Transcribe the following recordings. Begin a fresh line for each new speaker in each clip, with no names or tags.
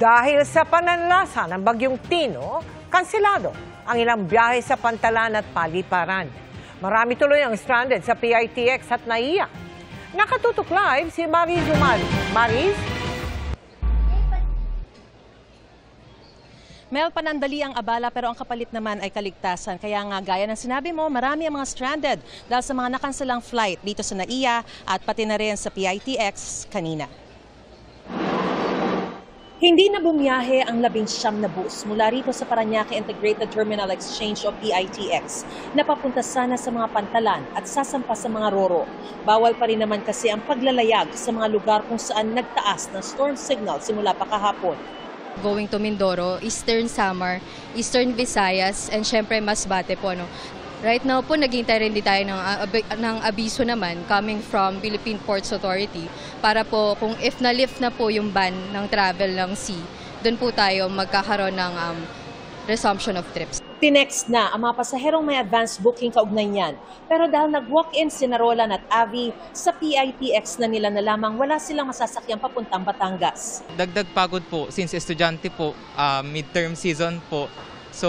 Dahil sa pananalasa ng Bagyong Tino, kanselado ang ilang biyahe sa Pantalan at Paliparan. Marami tuloy ang stranded sa PITX at NAIA. Nakatutok live si Mariz Umali. Mariz?
Mel, panandali ang abala pero ang kapalit naman ay kaligtasan. Kaya nga gaya ng sinabi mo, marami ang mga stranded dahil sa mga nakanselang flight dito sa NAIA at pati na rin sa PITX kanina. Hindi na bumiyahe ang 19 na bus mula rito sa Parañaque Integrated Terminal Exchange o PITX na papunta sana sa mga Pantalan at sasampa sa mga Roro. Bawal pa rin naman kasi ang paglalayag sa mga lugar kung saan nagtaas ng storm signal simula pa kahapon.
Going to Mindoro, Eastern Samar, Eastern Visayas, and syempre Masbate po. No? Right now po, naghihintay rin din tayo ng abiso naman coming from Philippine Ports Authority para po kung if na-lift na po yung ban ng travel ng sea, doon po tayo magkakaroon ng resumption of trips.
Tinext na ang mga pasaherong may advance booking kaugnay niyan. Pero dahil nag-walk-in si Narolan at Avi, sa PITX na nila na lamang wala silang masasakyang papuntang Batangas.
Dagdag pagod po since estudyante po, midterm season po. So,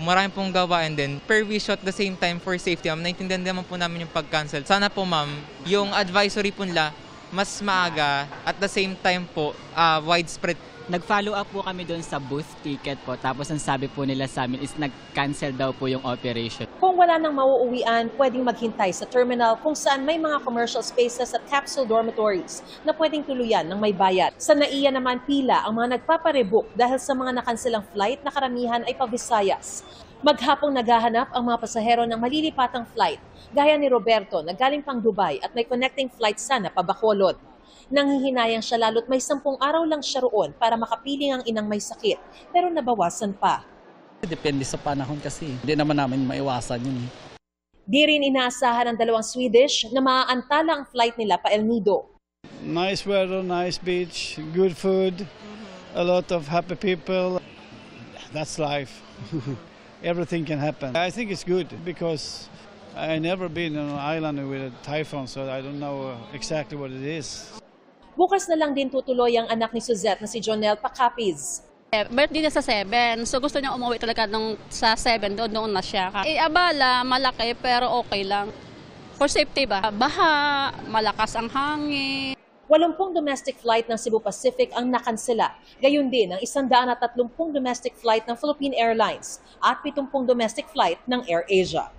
marami pong gawain din. Per wish at the same time for safety, naintindihan naman po namin yung pag-cancel. Sana po ma'am, yung advisory po nila mas maaga at the same time po widespread.
Nag-follow up po kami doon sa booth ticket po. Tapos ang sabi po nila sa amin is nag-cancel daw po yung operation.
Kung wala nang mauuwian, pwedeng maghintay sa terminal kung saan may mga commercial spaces at capsule dormitories na pwedeng tuluyan ng may bayad. Sa NAIA naman pila ang mga nagpaparebook dahil sa mga nakanselang flight na karamihan ay pa-Visayas. Maghapong naghahanap ang mga pasahero ng malilipatang flight, gaya ni Roberto na galing pang Dubai at may connecting flight sana pa Bacolod. Nanghihinayang siya lalo't may 10 araw lang siya roon para makapiling ang inang may sakit, pero nabawasan pa.
Depende sa panahon kasi, hindi naman namin maiwasan yun.
Di rin inaasahan ng 2 Swedish na maaantala ang flight nila pa El Nido.
Nice weather, nice beach, good food, a lot of happy people. That's life. Everything can happen. I think it's good because I never been on an island with a typhoon, so I don't know exactly what it is.
Bukas na lang din tutuloy ang anak ni Suzette na si Jonel Pacapiz.
Birthday na sa 7, so gusto niya umuwi talaga sa 7, doon na siya. Abala, malaki pero okay lang. For safety ba? Baha, malakas ang hangin.
80 domestic flight ng Cebu Pacific ang nakansela. Gayun din ang 130 domestic flight ng Philippine Airlines at 70 domestic flight ng AirAsia.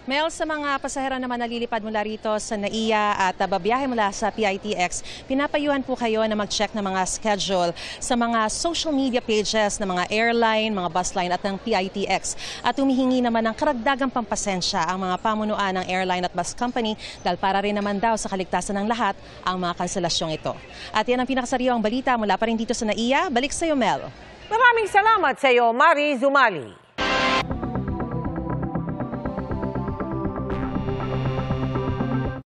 Mel, sa mga pasahero naman nalilipad mula rito sa NAIA at babiyahe mula sa PITX, pinapayuhan po kayo na mag-check ng mga schedule sa mga social media pages ng mga airline, mga bus line at ng PITX. At humihingi naman ng karagdagang pampasensya ang mga pamunuan ng airline at bus company dahil para rin naman daw sa kaligtasan ng lahat ang mga kanselasyong ito. At yan ang pinakasariwang balita mula pa rin dito sa NAIA. Balik sa iyo, Mel.
Maraming salamat sa iyo, Mariz Umali.